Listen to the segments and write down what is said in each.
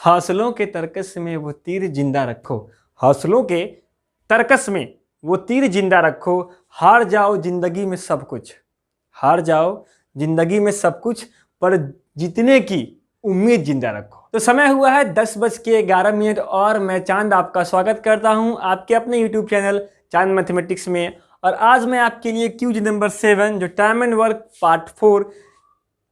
हौसलों के तरकस में वो तीर जिंदा रखो, हौसलों के तरकस में वो तीर जिंदा रखो, हार जाओ जिंदगी में सब कुछ, हार जाओ जिंदगी में सब कुछ, पर जीतने की उम्मीद जिंदा रखो। तो समय हुआ है 10:11 और मैं चांद आपका स्वागत करता हूं आपके अपने यूट्यूब चैनल चांद मैथमेटिक्स में। और आज मैं आपके लिए क्यूज नंबर 7 जो टाइम एंड वर्क पार्ट 4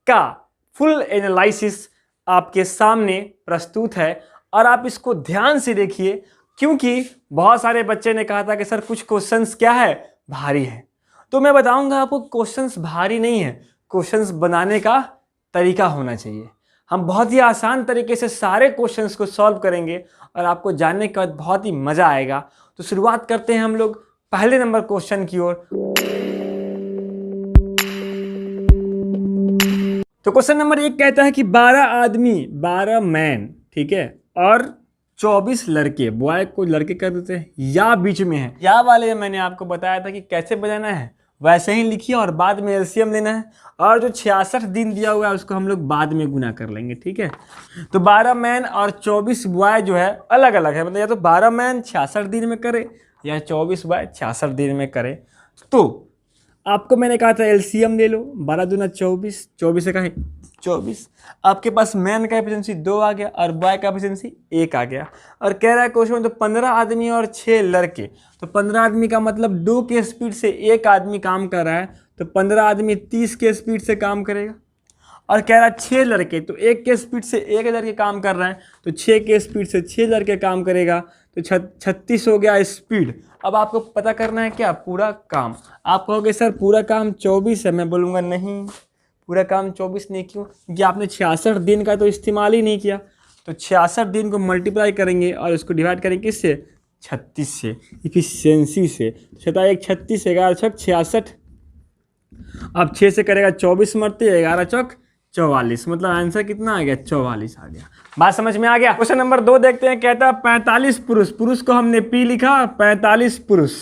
का फुल एनालिसिस आपके सामने प्रस्तुत है। और आप इसको ध्यान से देखिए क्योंकि बहुत सारे बच्चे ने कहा था कि सर कुछ क्वेश्चंस क्या है, भारी है। तो मैं बताऊंगा आपको क्वेश्चंस भारी नहीं है, क्वेश्चंस बनाने का तरीका होना चाहिए। हम बहुत ही आसान तरीके से सारे क्वेश्चंस को सॉल्व करेंगे और आपको जानने के बाद बहुत ही मजा आएगा। तो शुरुआत करते हैं हम लोग पहले नंबर क्वेश्चन की ओर। तो क्वेश्चन नंबर 1 कहता है कि 12 आदमी 12 मैन, ठीक है, और 24 लड़के, बॉय को लड़के कर देते हैं, या बीच में है। या वाले मैंने आपको बताया था कि कैसे बनाना है, वैसे ही लिखिए और बाद में एलसीएम लेना है। और जो 66 दिन दिया हुआ है उसको हम लोग बाद में गुना कर लेंगे, ठीक है। तो 12 मैन और 24 बॉय जो है अलग अलग है, मतलब या तो 12 मैन 66 दिन में करे या 24 बॉय 66 दिन में करे। तो आपको मैंने कहा था एलसीएम ले लो, 12 दूना 24, 24 से कहें 24। आपके पास मैन का एफिशिएंसी 2 आ गया और बॉय का एफिशिएंसी 1 आ गया। और कह रहा है क्वेश्चन में तो 15 आदमी और 6 लड़के, तो 15 आदमी का मतलब 2 के स्पीड से 1 आदमी काम कर रहा है, तो 15 आदमी 30 के स्पीड से काम करेगा। और कह रहा है 6 लड़के, तो 1 के स्पीड से 1 लड़के काम कर रहा है, तो 6 के स्पीड से 6 लड़के काम करेगा, तो 36 हो गया स्पीड। अब आपको पता करना है क्या, पूरा काम। आप कहोगे सर पूरा काम 24 है, मैं बोलूँगा नहीं, पूरा काम 24 नहीं। क्यों? क्योंकि आपने 66 दिन का तो इस्तेमाल ही नहीं किया। तो 66 दिन को मल्टीप्लाई करेंगे और उसको डिवाइड करेंगे किससे, 36 से, इफिशियंसी से। 1 36, 11 छक 66। अब 6 से करेगा 24 मरते, 11 चौक 44, मतलब आंसर कितना आ गया, 44 आ गया। बात समझ में आ गया। क्वेश्चन नंबर 2 देखते हैं। कहता है 45 पुरुष, पुरुष को हमने पी लिखा, 45 पुरुष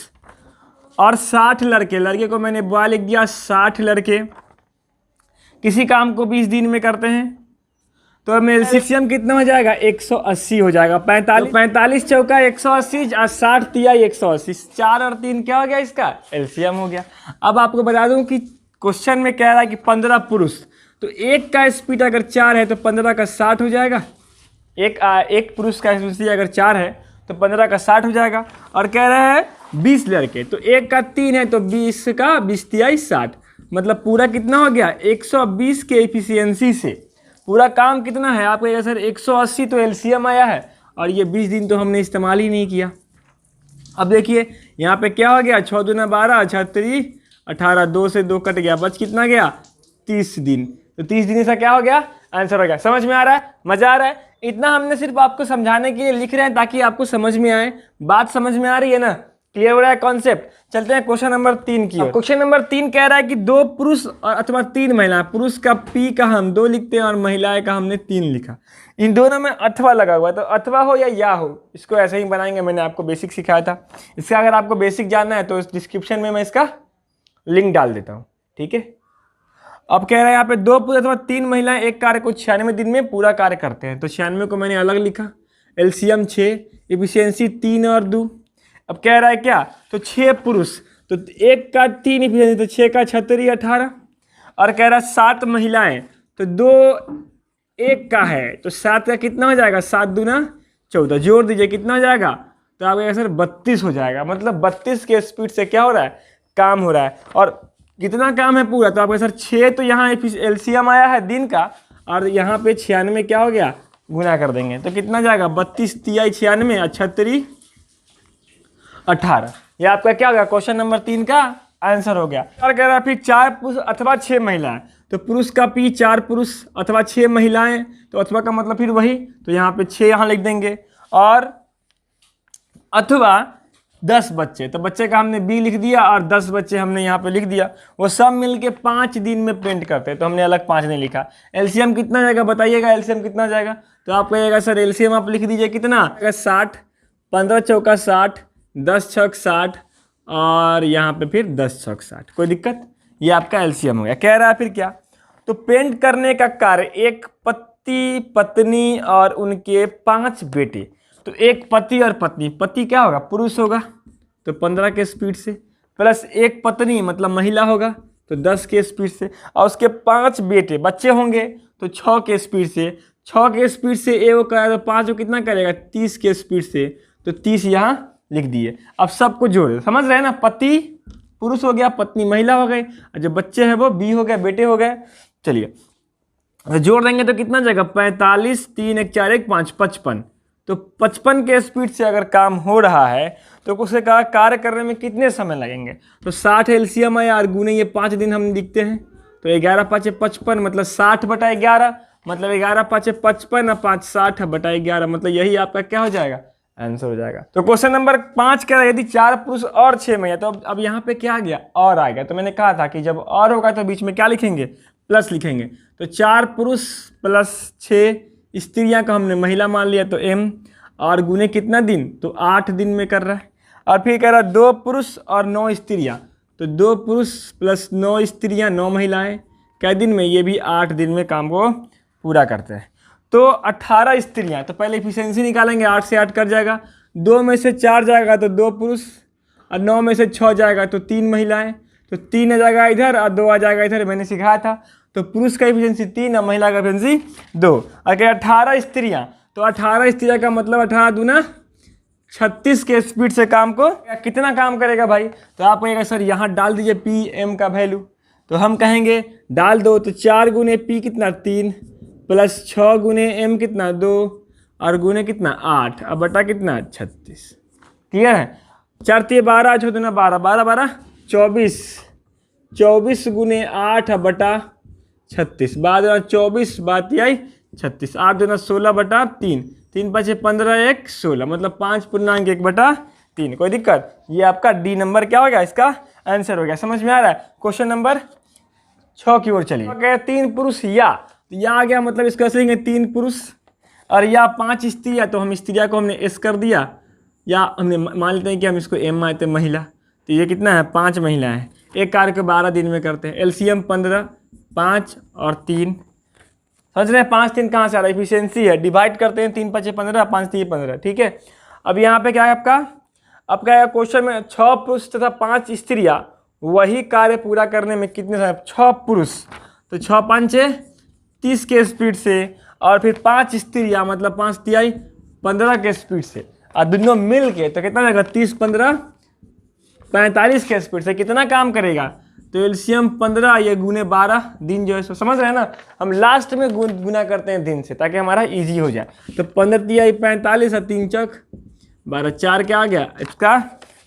और 60 लड़के, लड़के को मैंने बॉय लिख दिया, 60 लड़के किसी काम को 20 दिन में करते हैं। तो अब एलसीएम कितना हो जाएगा, 180 हो जाएगा। 45 चौका 180 और 60 तिया 180, 4 और 3 क्या हो गया, इसका एलसीएम हो गया। अब आपको बता दूं कि क्वेश्चन में कह रहा है कि 15 पुरुष, तो एक का स्पीड अगर 4 है तो 15 का 60 हो जाएगा। एक पुरुष का स्पीड अगर 4 है तो 15 का 60 हो जाएगा। और कह रहा है 20 लड़के, तो एक का 3 है तो 20 का 20 तिया 60, मतलब पूरा कितना हो गया, 120 के एफिशिएंसी से पूरा काम कितना है। आप कहेगा सर 180 तो एलसीएम आया है और ये 20 दिन तो हमने इस्तेमाल ही नहीं किया। अब देखिए यहाँ पे क्या हो गया, 6 दूना 12, 6 3 18, 2 से 2 कट गया, बच कितना गया, 30 दिन। तो 30 दिन से क्या हो गया, आंसर हो गया। समझ में आ रहा है, मजा आ रहा है। इतना हमने सिर्फ आपको समझाने के लिए लिख रहे हैं ताकि आपको समझ में आए। बात समझ में आ रही है ना, क्लियर हो रहा है कॉन्सेप्ट। चलते हैं क्वेश्चन नंबर 3 की ओर। क्वेश्चन नंबर 3 कह रहा है कि 2 पुरुष और अथवा 3 महिला, पुरुष का पी का हम 2 लिखते हैं और महिलाएं का हमने 3 लिखा। इन दोनों में अथवा लगा हुआ है, तो अथवा हो या हो, इसको ऐसे ही बनाएंगे। मैंने आपको बेसिक सिखाया था, इसका अगर आपको बेसिक जानना है तो डिस्क्रिप्शन में मैं इसका लिंक डाल देता हूँ, ठीक है। अब कह रहा है यहाँ पे 2 पुरुष अथवा 3 महिलाएं एक कार्य को 96 दिन में पूरा कार्य करते हैं, तो 96 को मैंने अलग लिखा, एलसीएम 6, इफिशियंसी 3 और 2। अब कह रहा है क्या, तो 6 पुरुष, तो 1 का 3 इफिशियंसी, तो 6 का 36 18। और कह रहा है 7 महिलाएं, तो 2 1 का है, तो 7 का कितना हो जाएगा, 7 दूना 14, जोड़ दीजिए कितना हो जाएगा, तो आपका सर 32 हो जाएगा। मतलब 32 के स्पीड से क्या हो रहा है, काम हो रहा है। और कितना काम है पूरा, तो आपका सर 6 तो यहाँ एलसीएम आया है दिन का, और यहाँ पे 96 क्या हो गया, गुना कर देंगे तो कितना जाएगा, 32 तिया 96 और 36 18। ये आपका क्या हो गया, क्वेश्चन नंबर 3 का आंसर हो गया। और कह रहा है फिर 4 पुरुष अथवा 6 महिलाएं, तो पुरुष का पी 4 पुरुष अथवा 6 महिलाएं, तो अथवा का मतलब फिर वही, तो यहाँ पे 6 यहाँ लिख देंगे। और अथवा 10 बच्चे, तो बच्चे का हमने बी लिख दिया और 10 बच्चे हमने यहाँ पे लिख दिया। वो सब मिलके 5 दिन में पेंट करते हैं, तो हमने अलग 5 नहीं लिखा। एलसीएम कितना जाएगा बताइएगा, एलसीएम कितना जाएगा, तो आप कहिएगा सर एलसीएम आप लिख दीजिए कितना, 60, 15 चौका 60, 10 छक 60 और यहाँ पे फिर 10 छक 60। कोई दिक्कत, ये आपका एलसीएम हो गया। कह रहा है फिर क्या, तो पेंट करने का कार्य एक पति, पत्नी और उनके 5 बेटे। तो एक पति और पत्नी, पति क्या होगा, पुरुष होगा, तो 15 के स्पीड से, प्लस एक पत्नी मतलब महिला होगा तो 10 के स्पीड से, और उसके 5 बेटे बच्चे होंगे तो 6 के स्पीड से। 6 के स्पीड से ए वो करेगा तो 5 वो कितना करेगा, 30 के स्पीड से, तो 30 यहाँ लिख दिए। अब सबको जोड़े, समझ रहे हैं ना, पति पुरुष हो गया, पत्नी महिला हो गई, और जो बच्चे हैं वो बी हो गए, बेटे हो गए। चलिए जोड़ देंगे तो कितना जाएगा, 45, 3 1 4 1 5 55। तो 55 के स्पीड से अगर काम हो रहा है तो उसे कहा कार्य करने में कितने समय लगेंगे। तो 60 एलसीएम है यार, गुने ये 5 दिन हम लिखते हैं, तो 11 5 55 मतलब 60/11, मतलब 11 5 55 और 5 60/11, मतलब यही आपका क्या हो जाएगा, आंसर हो जाएगा। तो क्वेश्चन नंबर 5 कह रहा है यदि 4 पुरुष और 6 महिला, तो अब यहाँ पे क्या आ गया, और आ गया। तो मैंने कहा था कि जब और होगा तो बीच में क्या लिखेंगे, प्लस लिखेंगे। तो 4 पुरुष प्लस 6 स्त्रियां का हमने महिला मान लिया, तो एम, और गुने कितना दिन, तो 8 दिन में कर रहा है। और फिर कह रहा है 2 पुरुष और 9 स्त्रियां, तो 2 पुरुष प्लस 9 स्त्रियां 9 महिलाएं, क्या दिन में, ये भी 8 दिन में काम को पूरा करते हैं। तो 18 स्त्रियां, तो पहले इफिशियंसी निकालेंगे, 8 से 8 कर जाएगा, 2 में से 4 जाएगा तो 2 पुरुष, और 9 में से 6 जाएगा तो 3 महिलाएं, तो 3 आ जाएगा इधर और 2 आ जाएगा इधर, मैंने सिखाया था। तो पुरुष का इफिशियंसी 3 और महिला का इफिशियंसी 2। अगर 18 स्त्रियां, तो 18 स्त्रियां का मतलब 18 दूना 36 के स्पीड से काम को कितना काम करेगा भाई। तो आप कहेगा सर यहाँ डाल दीजिए पी एम का वैल्यू, तो हम कहेंगे डाल दो, तो 4 गुने पी कितना 3, प्लस 6 गुने एम कितना 2, और गुने कितना 8, अब बटा कितना 36। क्लियर है, 4 3 12, 6 दूना 12, 12 12 24, 24 गुने 8 बटा 36, 12 24 बात आई 36, 8 दूना 16/3, 3 5 15 1 16, मतलब 5.1/3। कोई दिक्कत, ये आपका डी नंबर क्या हो गया, इसका आंसर हो गया। समझ में आ रहा है। क्वेश्चन नंबर 6 की ओर चलिए। क्या 3 पुरुष या, तो या आ गया, मतलब इसका सही है 3 पुरुष और या 5 स्त्रियाँ, तो हम स्त्रियाँ को हमने एस कर दिया, या हमने मान लेते हैं कि हम इसको एम मानते हैं महिला, तो ये कितना है 5 महिलाएं हैं। एक कार्य को 12 दिन में करते हैं। एलसीएम 15, 5 और 3, समझ रहे हैं, 5 3 कहाँ से आ रहा है, इफिशियंसी है, डिवाइड करते हैं, 3 5 15, 5 3 15, ठीक है। अब यहाँ पे क्या है आपका क्वेश्चन में 6 पुरुष तथा 5 स्त्रियाँ वही कार्य पूरा करने में कितने समय, 6 पुरुष तो 6 5 30 के स्पीड से, और फिर 5 स्त्रियाँ मतलब 5 तिहाई 15 के स्पीड से, और दोनों मिल के तो कितना रहेगा 30 15 45 के स्पीड से कितना काम करेगा। तो एलसीएम 15 ये गुने 12 दिन जो है सो, समझ रहे हैं ना, हम लास्ट में गुना करते हैं दिन से ताकि हमारा इजी हो जाए। तो 15 तिहाई 45 और 3 चौक 12, 4 क्या आ गया, इसका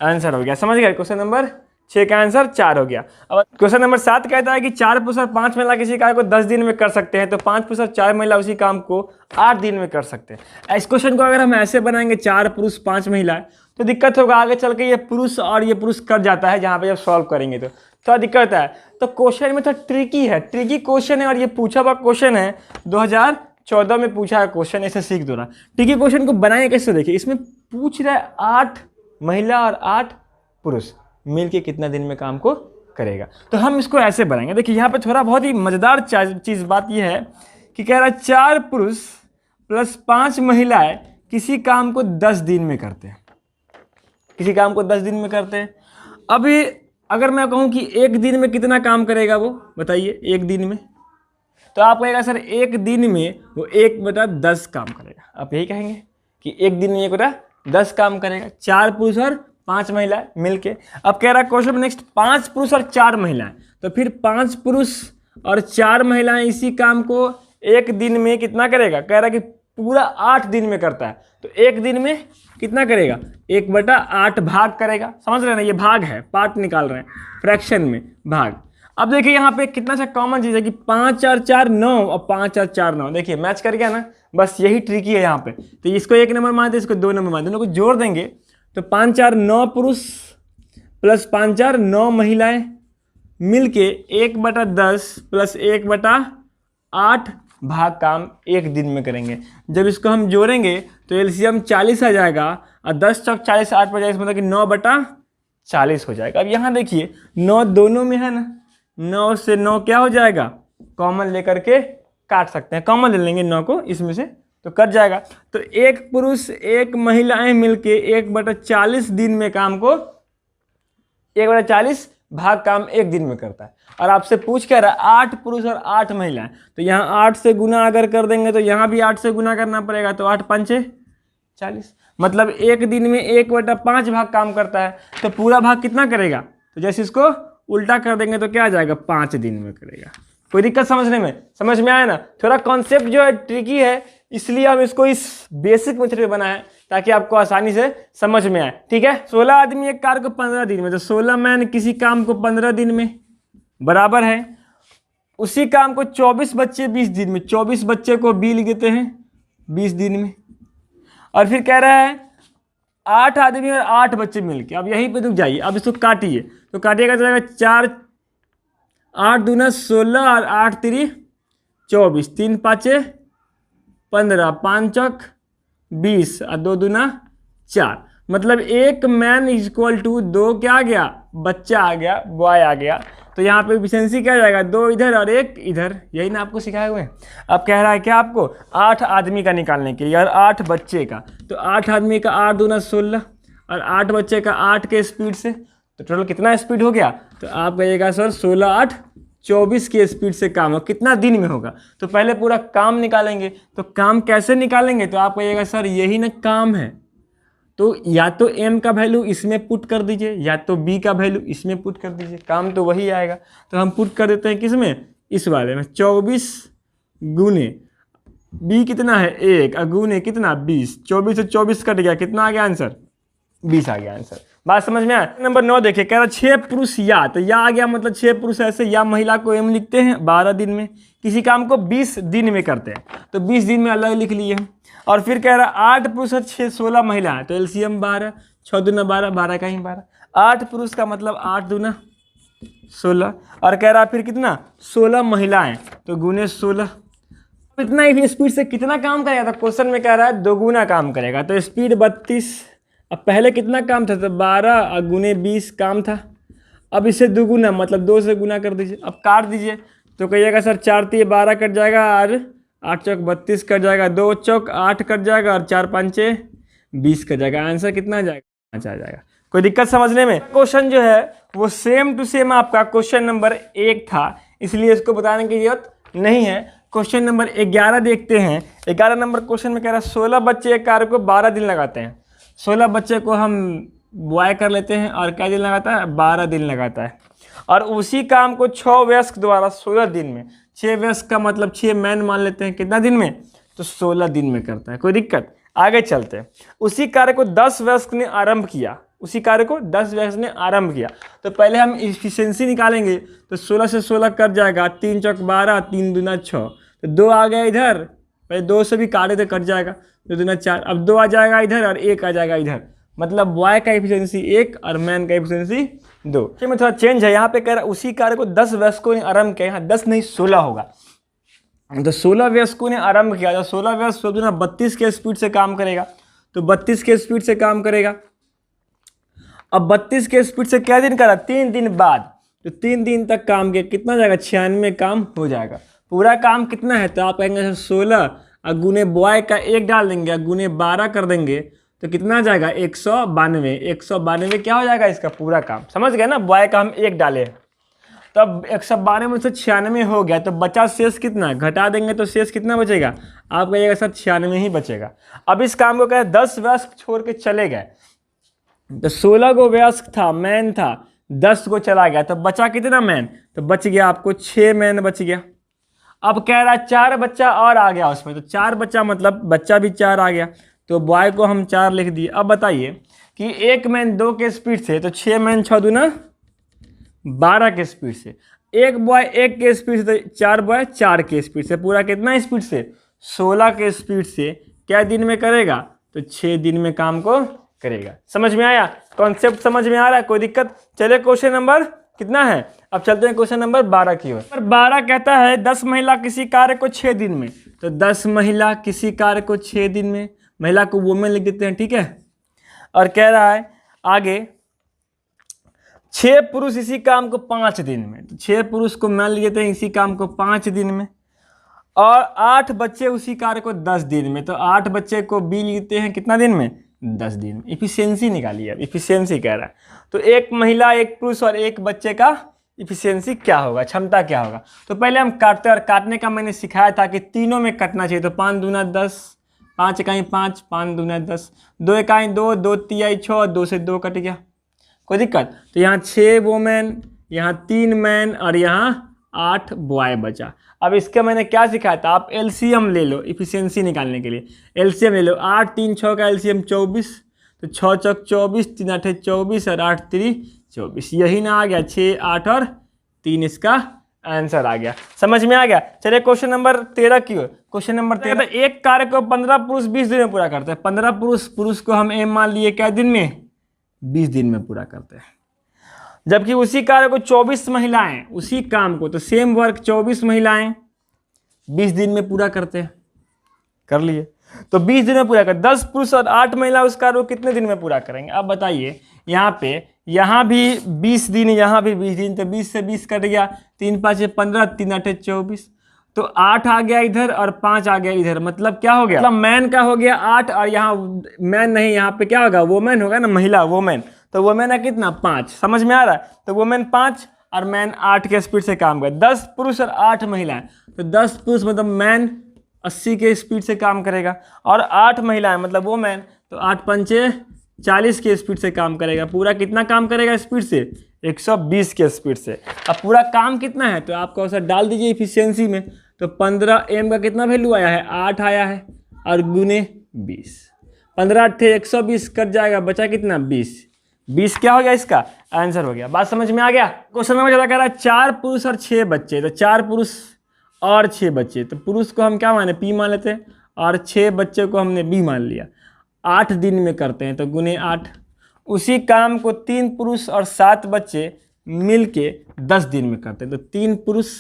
आंसर हो गया। समझ गए, क्वेश्चन नंबर 6 का आंसर 4 हो गया। अब क्वेश्चन नंबर 7 कहता है कि 4 पुरुष और 5 महिला किसी कार्य को 10 दिन में कर सकते हैं, तो 5 पुरुष और 4 महिला उसी काम को 8 दिन में कर सकते हैं। इस क्वेश्चन को अगर हम ऐसे बनाएंगे 4 पुरुष 5 महिलाएं, तो दिक्कत होगा आगे चल के, ये पुरुष और ये पुरुष कर जाता है जहाँ पे जब सॉल्व करेंगे तो थोड़ा दिक्कत है। तो क्वेश्चन में थोड़ा ट्रिकी है, ट्रिकी क्वेश्चन है, और ये पूछा हुआ क्वेश्चन है, 2014 में पूछा है क्वेश्चन, ऐसे सीख दो ना। ट्रिकी क्वेश्चन को बनाए कैसे, देखिए इसमें पूछ रहा है 8 महिला और 8 पुरुष मिलके कितना दिन में काम को करेगा। तो हम इसको ऐसे बनाएंगे, देखिए यहाँ पे थोड़ा बहुत ही मज़ेदार चीज़ बात यह है कि कह रहा है 4 पुरुष प्लस 5 महिलाएं किसी काम को 10 दिन में करते हैं, किसी काम को 10 दिन में करते हैं। अभी अगर मैं कहूँ कि एक दिन में कितना काम करेगा वो बताइए, एक दिन में, तो आप कहेगा सर एक दिन में वो 1/10 काम करेगा। आप यही कहेंगे कि एक दिन में 1/10 काम करेगा, 4 पुरुष और 5 महिलाएं मिलके। अब कह रहा है क्वेश्चन में नेक्स्ट 5 पुरुष और 4 महिलाएं, तो फिर 5 पुरुष और 4 महिलाएं इसी काम को एक दिन में कितना करेगा, कह रहा है कि पूरा 8 दिन में करता है, तो एक दिन में कितना करेगा, 1/8 भाग करेगा। समझ रहे हैं ना, ये भाग है, पार्ट निकाल रहे हैं, फ्रैक्शन में भाग। अब देखिए यहाँ पे कितना सा कॉमन चीज़ है कि 5 और 4 9 और 5 और 4 9, देखिए मैच कर गया ना, बस यही ट्रिकी है यहाँ पे। तो इसको 1 नंबर मानते, इसको 2 नंबर मानते, दोनों को जोड़ देंगे तो 5 4 9 पुरुष प्लस 5 4 9 महिलाएं मिलके 1/10 प्लस 1/8 भाग काम एक दिन में करेंगे। जब इसको हम जोड़ेंगे तो एलसीएम 40 आ जाएगा, और 10 चौक 40 8 पर जाएगा, मतलब कि 9/40 हो जाएगा। अब यहाँ देखिए 9 दोनों में है ना, 9 से 9 क्या हो जाएगा, कॉमन लेकर के काट सकते हैं, कॉमन ले लेंगे 9 को इसमें से तो कट जाएगा। तो एक पुरुष एक महिलाएं मिलके 1/40 दिन में काम को 1/40 भाग काम एक दिन में करता है। और आपसे पूछ क्या रहा है 8 पुरुष और 8 महिलाएं, तो यहाँ 8 से गुना अगर कर देंगे तो यहाँ भी 8 से गुना करना पड़ेगा, तो 8 पंचे 40, मतलब एक दिन में 1/5 भाग काम करता है। तो पूरा भाग कितना करेगा, तो जैसे इसको उल्टा कर देंगे तो क्या आ जाएगा 5 दिन में करेगा। कोई दिक्कत समझने में, समझ में आया ना। थोड़ा कॉन्सेप्ट जो है ट्रिकी है, इसलिए हम इसको इस बेसिक मेथड में बनाए ताकि आपको आसानी से समझ में आए, ठीक है। 16 आदमी एक कार्य को 15 दिन में, तो 16 मैन किसी काम को 15 दिन में बराबर है उसी काम को 24 बच्चे 20 दिन में, 24 बच्चे को बी लिख देते हैं 20 दिन में। और फिर कह रहा है 8 आदमी और 8 बच्चे मिलके, अब यहीं पे रुक जाइए, अब इसको काटिए तो काटिएगा तो जाएगा 4 8 दूना 16 और 8 3 24, 3 5 15, 5 चौक 20 और 2 दूना 4, मतलब एक मैन इक्वल टू 2 क्या आ गया, बच्चा आ गया, बॉय आ गया। तो यहाँ पे एफिशिएंसी क्या जाएगा 2 इधर और 1 इधर, यही ना आपको सिखाए हुए हैं। अब कह रहा है क्या आपको 8 आदमी का निकालने के लिए और 8 बच्चे का, तो 8 आदमी का 8 दूना 16 और 8 बच्चे का 8 के स्पीड से, तो टोटल कितना स्पीड हो गया, तो आप कहिएगा सर 16 8 24 की स्पीड से काम हो, कितना दिन में होगा। तो पहले पूरा काम निकालेंगे, तो काम कैसे निकालेंगे, तो आप कहिएगा सर यही ना काम है, तो या तो m का वैल्यू इसमें पुट कर दीजिए या तो b का वैल्यू इसमें पुट कर दीजिए, काम तो वही आएगा। तो हम पुट कर देते हैं किसमें, इस वाले में, 24 गुने b कितना है 1 और गुने कितना 20, 24 से 24 कट गया, कितना आ गया आंसर 20 आ गया आंसर। बात समझ में आया। नंबर 9 देखिए, कह रहा 6 पुरुष या, तो या आ गया मतलब 6 पुरुष ऐसे, या महिला को m लिखते हैं 12 दिन में, किसी काम को 20 दिन में करते हैं, तो 20 दिन में अलग लिख लिए हम। और फिर कह रहा 8 पुरुष और 16 महिला है, तो एलसीएम 12, 6 दूना 12, 12 का ही 12, 8 पुरुष का मतलब 8 दूना 16, और कह रहा फिर कितना 16 महिलाएं, तो गुने 16, इतना ही स्पीड से कितना काम करेगा, तो क्वेश्चन में कह रहा है 2 गुना काम करेगा, तो स्पीड 32। अब पहले कितना काम था, तो 12 और गुने 20 काम था, अब इसे 2 गुना मतलब 2 से गुना कर दीजिए। अब काट दीजिए तो कहिएगा सर 4 3 12 कट जाएगा और 8 चौक 32 कट जाएगा, 2 चौक 8 कट जाएगा और 4 5 20 कट जाएगा। आंसर कितना आ जाएगा 5 आ जाएगा। कोई दिक्कत समझने में। क्वेश्चन जो है वो सेम टू सेम आपका क्वेश्चन नंबर 1 था, इसलिए इसको बताने की जरूरत नहीं है। क्वेश्चन नंबर 11 देखते हैं। 11 नंबर क्वेश्चन में कह रहा है 16 बच्चे एक कार्य को 12 दिन लगाते हैं। 16 बच्चे को हम बॉय कर लेते हैं और क्या दिन लगाता है 12 दिन लगाता है, और उसी काम को 6 वयस्क द्वारा 16 दिन में, 6 वयस्क का मतलब 6 मैन मान लेते हैं, कितना दिन में, तो 16 दिन में करता है। कोई दिक्कत, आगे चलते हैं। उसी कार्य को 10 वयस्क ने आरंभ किया, उसी कार्य को 10 वयस्क ने आरंभ किया, तो पहले हम इफिशिएंसी निकालेंगे, तो 16 से 16 कट जाएगा, 3 चौक 12, 3 दूना 6, तो 2 आ गया इधर, पहले 2 से भी काटे तो कट जाएगा, 2 दूना 4, अब 2 आ जाएगा इधर और 1 आ जाएगा इधर, मतलब बॉय का एफिशिएंसी 1 और मैन का एफिशिएंसी 2। में थोड़ा चेंज है, यहाँ पे कह रहा है उसी कार्य को 10 वयस्कों ने आरंभ किया, यहाँ 10 नहीं 16 होगा, तो 16 वयस्कों ने आरंभ किया, तो 16 वयस्क 32 के स्पीड से काम करेगा, तो 32 के स्पीड से काम करेगा। अब 32 के स्पीड से क्या दिन करा, 3 दिन बाद, तो 3 दिन तक काम किया, कितना जाएगा 96 काम हो जाएगा। पूरा काम कितना है, तो आप कहेंगे 16 और गुने बॉय का 1 डाल देंगे, गुने 12 कर देंगे, तो कितना आ जाएगा 192। 192 क्या हो जाएगा इसका पूरा काम, समझ गए ना। बॉय का हम 1 डाले, तब 192 में से 96 हो गया, तो बचा शेष कितना, घटा देंगे तो शेष कितना बचेगा, आप कहिएगा सर 96 ही बचेगा। अब इस काम को कहे 10 वयस्क छोड़ के चले गए, तो 16 को वयस्क था, मैन था, 10 को चला गया, तो बचा कितना मैन, तो बच गया आपको 6 मैन बच गया। अब कह रहा है 4 बच्चा और आ गया उसमें, तो 4 बच्चा मतलब बच्चा भी 4 आ गया, तो बॉय को हम 4 लिख दिए। अब बताइए कि 1 मैन 2 के स्पीड से, तो 6 मैन 6 दूना 12 के स्पीड से, 1 बॉय 1 के स्पीड से, 4 बॉय 4 के स्पीड से, पूरा कितना स्पीड से 16 के स्पीड से क्या दिन में करेगा, तो 6 दिन में काम को करेगा। समझ में आया, कॉन्सेप्ट समझ में आ रहा है, कोई दिक्कत। चलिए क्वेश्चन नंबर कितना है, अब चलते हैं क्वेश्चन नंबर 12 की ओर। 12 कहता है 10 महिला किसी कार्य को 6 दिन में, तो 10 महिला किसी कार्य को 6 दिन में, महिला को वुमेन लिख देते हैं, ठीक है। और कह रहा है आगे 6 पुरुष इसी काम को 5 दिन में, तो 6 पुरुष को मान लेते हैं इसी काम को 5 दिन में, और 8 बच्चे उसी कार्य को 10 दिन में, तो 8 बच्चे को बी लिखते हैं कितना दिन में, 10 दिन में। इफिशियंसी निकालिए, अब इफिशियंसी कह रहा है, तो एक महिला, एक पुरुष और एक बच्चे का इफिशियंसी क्या होगा, क्षमता क्या होगा। तो पहले हम काटते हैं, और काटने का मैंने सिखाया था कि तीनों में कटना चाहिए। तो 5 दूना 10, 5 इकाई 5, 5 दूना 10, 2 इकाई 2, 2 तिहाई 6, 2 से 2 कट गया, कोई दिक्कत। तो यहाँ 6 वोमेन, यहाँ 3 मैन और यहाँ 8 बॉय बचा। अब इसका मैंने क्या सिखाया था, आप एलसीएम ले लो इफिशियंसी निकालने के लिए। एलसीएम ले लो, 8 3 6 का एलसीएम 24, तो 6 चौक 24, 3 8 24 और 8 3 24, यही ना आ गया, 6 8 और 3 इसका आंसर आ गया। समझ में आ गया। चलिए क्वेश्चन नंबर 13 की ओर। क्वेश्चन नंबर 13, एक कार्य को 15 पुरुष 20 दिन में पूरा करते हैं। 15 पुरुष को हम एम मान लिए क्या दिन में, 20 दिन में पूरा करते हैं। जबकि उसी कार्य को 24 महिलाएं, उसी काम को, तो सेम वर्क 24 महिलाएं 20 दिन में पूरा करते हैं। कर लिए, तो 20 दिन में पूरा कर। 10 पुरुष और 8 महिला उस कार्य को कितने दिन में पूरा करेंगे। अब बताइए, यहाँ पे, यहाँ भी 20 दिन, यहाँ भी 20 दिन, तो 20 से 20 कट गया, 3 5 15, 3 8 24, तो 8 आ गया इधर और 5 आ गया इधर। मतलब क्या हो गया, मतलब मैन का हो गया 8, और यहाँ मैन नहीं, यहाँ पे क्या होगा, वोमेन होगा ना, महिला वोमेन। तो वोमेन है कितना, 5। समझ में आ रहा है। तो वोमेन 5 और मैन 8 के स्पीड से काम करे। 10 पुरुष और 8 महिलाएं, तो 10 पुरुष मतलब मैन 80 के स्पीड से काम करेगा, और 8 महिलाएं मतलब वोमेन, तो 8 पंचे 40 के स्पीड से काम करेगा। पूरा कितना काम करेगा स्पीड से, 120 के स्पीड से। अब पूरा काम कितना है, तो आपको ऐसा डाल दीजिए इफिशियंसी में। तो 15 एम का कितना वैल्यू आया है, 8 आया है, और गुने 20, 15 × 120 कट जाएगा, बचा कितना, 20 क्या हो गया, इसका आंसर हो गया। बात समझ में आ गया। क्वेश्चन नंबर ज़्यादा कह रहा है 4 पुरुष और 6 बच्चे, तो 4 पुरुष और 6 बच्चे, तो पुरुष को हम क्या माने, पी मान लेते हैं, और 6 बच्चे को हमने बी मान लिया। 8 दिन में करते हैं, तो गुने 8। उसी काम को 3 पुरुष और 7 बच्चे मिल के 10 दिन में करते हैं, तो 3 पुरुष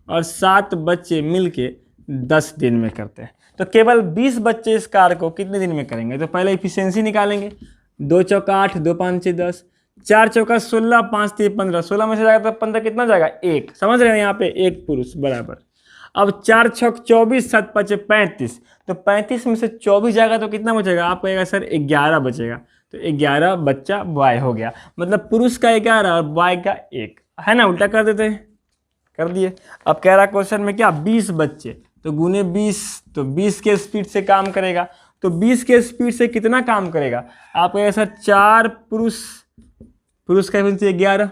और 7 बच्चे मिल के 10 दिन में करते हैं। तो केवल 20 बच्चे इस कार्य को कितने दिन में करेंगे। तो पहले इफिशियंसी निकालेंगे। 2 चौका 8, 2 5 10, 4 चौका 16, 5 3 15, 16 में से जाएगा तो 15 कितना जाएगा, 1। समझ रहे हैं, यहाँ पे 1 पुरुष बराबर। अब 4 छक 24, 7 5 35, तो 35 में से 24 जाएगा तो कितना बचेगा, आप कहेगा सर 11 बचेगा। तो 11 बच्चा बॉय हो गया, मतलब पुरुष का 11 और बॉय का 1 है ना। उल्टा कर देते हैं, कर दिए। अब कह रहा क्वेश्चन में क्या, 20 बच्चे, तो गुने 20, तो 20 के स्पीड से काम करेगा। तो 20 के स्पीड से कितना काम करेगा, आप कहेगा सर 4 पुरुष का एफिशिएंसी 11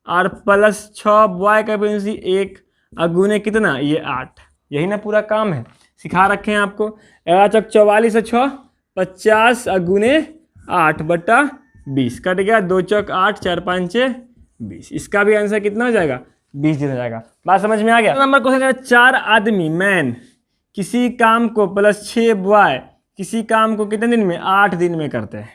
और प्लस 6 बॉय का एफिशिएंसी 1 और गुने कितना, ये 8। यही ना पूरा काम है, सिखा रखे हैं आपको। 11 चौक 44 और 6 50 और गुने 8 बटा 20 कट गया। 2 चौक 8, 4 5 20, इसका भी आंसर कितना हो जाएगा, 20 दिन हो जाएगा। बात समझ में आ गया। नंबर क्वेश्चन है 4 आदमी मैन किसी काम को प्लस 6 बॉय किसी काम को कितने दिन में, 8 दिन में करते हैं,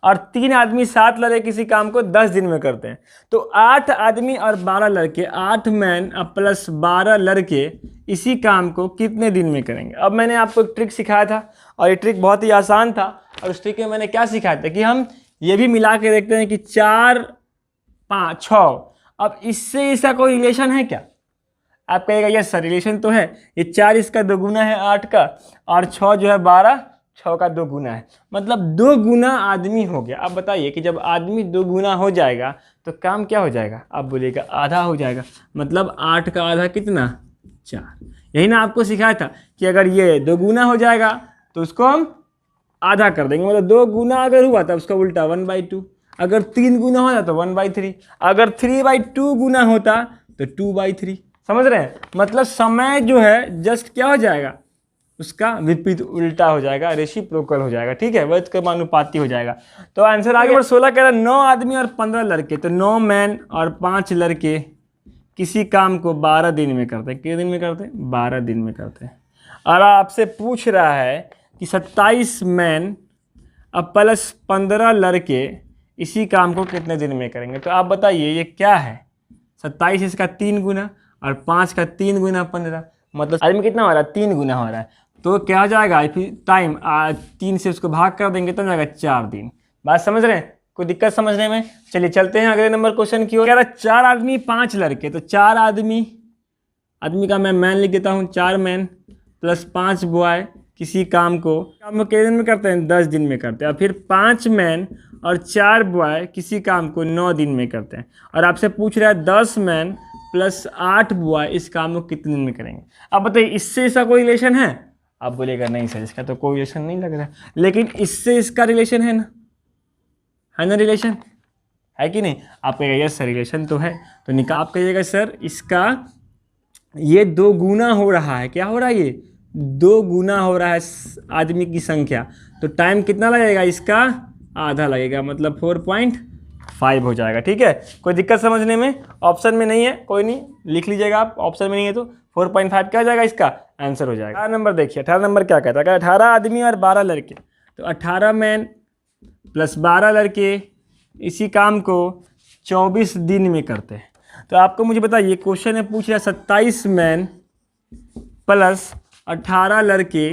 और 3 आदमी 7 लड़के किसी काम को 10 दिन में करते हैं। तो 8 आदमी और 12 लड़के, 8 मैन प्लस 12 लड़के इसी काम को कितने दिन में करेंगे। अब मैंने आपको एक ट्रिक सिखाया था, और ये ट्रिक बहुत ही आसान था, और उस ट्रिक में मैंने क्या सिखाया था कि हम ये भी मिला के देखते हैं कि 4 5 6, अब इससे इसका कोई रिलेशन है क्या। आप कहेगा यस सर रिलेशन तो है, ये 4 इसका 2 गुना है 8 का, और 6 जो है 12, 6 का 2 गुना है, मतलब 2 गुना आदमी हो गया। अब बताइए कि जब आदमी 2 गुना हो जाएगा तो काम क्या हो जाएगा, आप बोलिएगा आधा हो जाएगा, मतलब 8 का आधा कितना, 4। यही ना आपको सिखाया था कि अगर ये 2 गुना हो जाएगा तो उसको हम आधा कर देंगे, मतलब 2 गुना अगर हुआ तो उसका उल्टा 1/2, अगर 3 गुना होता तो 1/3, अगर 3/2 गुना होता तो 2/3। समझ रहे हैं, मतलब समय जो है जस्ट क्या हो जाएगा, उसका विपरीत उल्टा हो जाएगा, रेसिप्रोकल हो जाएगा, ठीक है, वह समानुपाती हो जाएगा। तो आंसर आ गया। नंबर 16 कह रहा है 9 आदमी और 15 लड़के, तो 9 मैन और 5 लड़के किसी काम को 12 दिन में करते हैं। कितने दिन में करते हैं, 12 दिन में करते हैं। और आपसे पूछ रहा है कि 27 मैन अब प्लस 15 लड़के इसी काम को कितने दिन में करेंगे। तो आप बताइए ये क्या है, 27 इसका 3 गुना और 5 का 3 गुना 15, मतलब आदमी कितना हो रहा है, 3 गुना हो रहा है। तो क्या हो जाएगा, फिर टाइम 3 से उसको भाग कर देंगे तो जाएगा 4 दिन। बात समझ रहे हैं, कोई दिक्कत समझने में। चलिए चलते हैं अगले नंबर क्वेश्चन की ओर। कह रहा है 4 आदमी 5 लड़के, तो 4 आदमी आदमी का मैं मैन लिख देता हूँ, 4 मैन प्लस 5 बॉय किसी काम को कितने दिन में करते हैं, 10 दिन में करते हैं। और फिर 5 मैन और 4 बॉय किसी काम को 9 दिन में करते हैं। और आपसे पूछ रहा है 10 मैन प्लस 8 बॉय इस काम को कितने दिन में करेंगे। अब बताइए इससे इसका कोई रिलेशन है? आप बोलेगा नहीं सर इसका तो कोई रिलेशन नहीं लग रहा है, लेकिन इससे इसका रिलेशन है ना, है ना रिलेशन, है कि नहीं? आप कहिएगा यस सर रिलेशन तो है। तो निकाल, आप कहिएगा सर इसका ये 2 गुना हो रहा है। क्या हो रहा है? ये 2 गुना हो रहा है आदमी की संख्या। तो टाइम कितना लगेगा? इसका आधा लगेगा, मतलब 4.5 हो जाएगा। ठीक है, कोई दिक्कत समझने में? ऑप्शन में नहीं है, कोई नहीं, लिख लीजिएगा आप, ऑप्शन में नहीं है तो 4.5 क्या हो जाएगा, इसका आंसर हो जाएगा। 18 नंबर देखिए, 18 नंबर क्या कहता है? अगर 18 आदमी और 12 लड़के, तो 18 मैन प्लस 12 लड़के इसी काम को 24 दिन में करते हैं। तो आपको मुझे बताइए, क्वेश्चन में पूछ रहा है 27 मैन प्लस 18 लड़के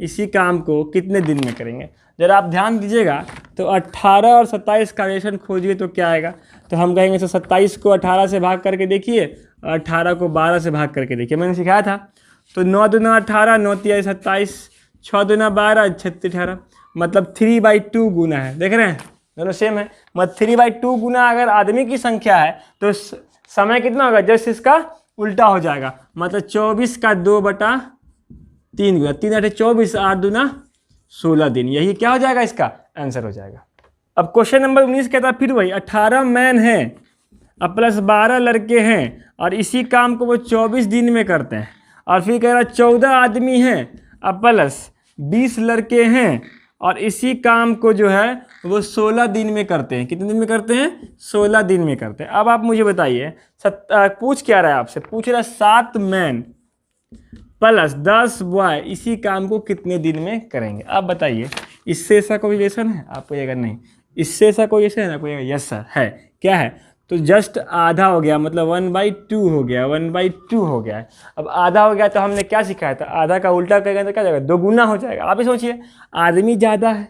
इसी काम को कितने दिन में करेंगे। जरा आप ध्यान दीजिएगा, तो 18 और 27 का रिलेशन खोजिए तो क्या आएगा। तो हम कहेंगे तो 27 को 18 से भाग करके देखिए और 18 को 12 से भाग करके देखिए, मैंने सिखाया था। तो 9 दूना 18, 9 तिया 27, 6 दूना 12, 36 18, मतलब 3/2 गुना है। देख रहे हैं, दोनों सेम है। मतलब 3/2 गुना अगर आदमी की संख्या है तो समय कितना होगा, जस्ट इसका उल्टा हो जाएगा। मतलब 24 का 2/3 गुना, 3 8 24, 8 दूना 16 दिन, यही क्या हो जाएगा, इसका आंसर हो जाएगा। अब क्वेश्चन नंबर 19 कहता है फिर वही 18 मैन हैं और प्लस 12 लड़के हैं और इसी काम को वो 24 दिन में करते हैं। और फिर कह रहा 14 आदमी हैं और प्लस 20 लड़के हैं और इसी काम को जो है वो 16 दिन में करते हैं। कितने दिन में करते हैं? 16 दिन में करते हैं। अब आप मुझे बताइए, पूछ क्या रहा है आपसे? पूछ रहा है 7 मैन प्लस 10 बॉय इसी काम को कितने दिन में करेंगे। आप बताइए इससे ऐसा कोई रिलेशन है? आप कहिएगा नहीं। इससे ऐसा कोई रिलेशन है? ना कहिएगा यस सर है। क्या है? तो जस्ट आधा हो गया, मतलब 1/2 हो गया, 1/2 हो गया है। अब आधा हो गया तो हमने क्या सिखाया था, आधा का उल्टा करेंगे तो क्या जाएगा, 2 गुना हो जाएगा। आप ही सोचिए, आदमी ज़्यादा है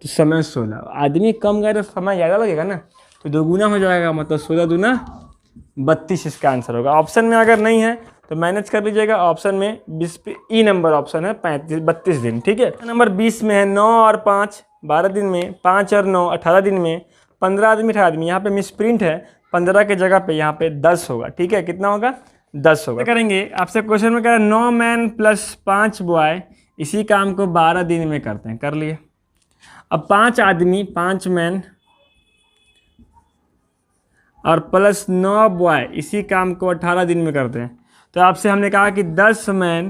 तो समय 16, आदमी कम गया तो समय ज़्यादा लगेगा ना, तो 2 गुना हो जाएगा, मतलब 16 दूना 32 इसका आंसर होगा। ऑप्शन में अगर नहीं है तो मैनेज कर लीजिएगा, ऑप्शन में 20 पे ई नंबर ऑप्शन है, 32 दिन। ठीक है, नंबर 20 में है 9 और 5 12 दिन में, 5 और 9 18 दिन में, 15 आदमी 18 आदमी। यहाँ पे मिस प्रिंट है, 15 के जगह पे यहाँ पे 10 होगा। ठीक है, कितना होगा, 10 होगा। क्या करेंगे, आपसे क्वेश्चन में कह रहा है 9 मैन प्लस 5 बॉय इसी काम को 12 दिन में करते हैं। कर लिए। अब 5 आदमी 5 मैन और प्लस 9 बॉय इसी काम को 18 दिन में करते हैं। तो आपसे हमने कहा कि 10 मैन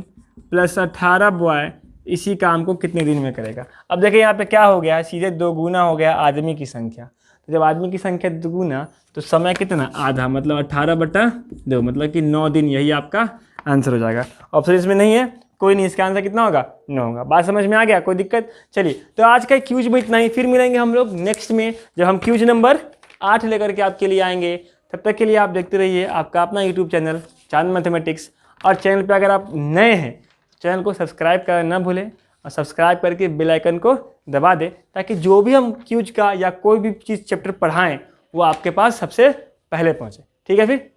प्लस 18 बॉय इसी काम को कितने दिन में करेगा। अब देखिए यहाँ पे क्या हो गया, सीधे 2 गुना हो गया आदमी की संख्या। तो जब आदमी की संख्या 2 गुना तो समय कितना, आधा, मतलब 18/2, मतलब कि 9 दिन, यही आपका आंसर हो जाएगा। ऑप्शन इसमें नहीं है, कोई नहीं, इसका आंसर कितना होगा, 9 होगा। बात समझ में आ गया, कोई दिक्कत? चलिए, तो आज का क्यूज में इतना ही, फिर मिलेंगे हम लोग नेक्स्ट में जब हम क्यूज नंबर 8 लेकर के आपके लिए आएंगे। तब तक के लिए आप देखते रहिए आपका अपना यूट्यूब चैनल चांद मैथमेटिक्स। और चैनल पे अगर आप नए हैं, चैनल को सब्सक्राइब करना ना भूलें और सब्सक्राइब करके बेल आइकन को दबा दें, ताकि जो भी हम क्यूज का या कोई भी चीज़ चैप्टर पढ़ाएं वो आपके पास सबसे पहले पहुंचे। ठीक है फिर।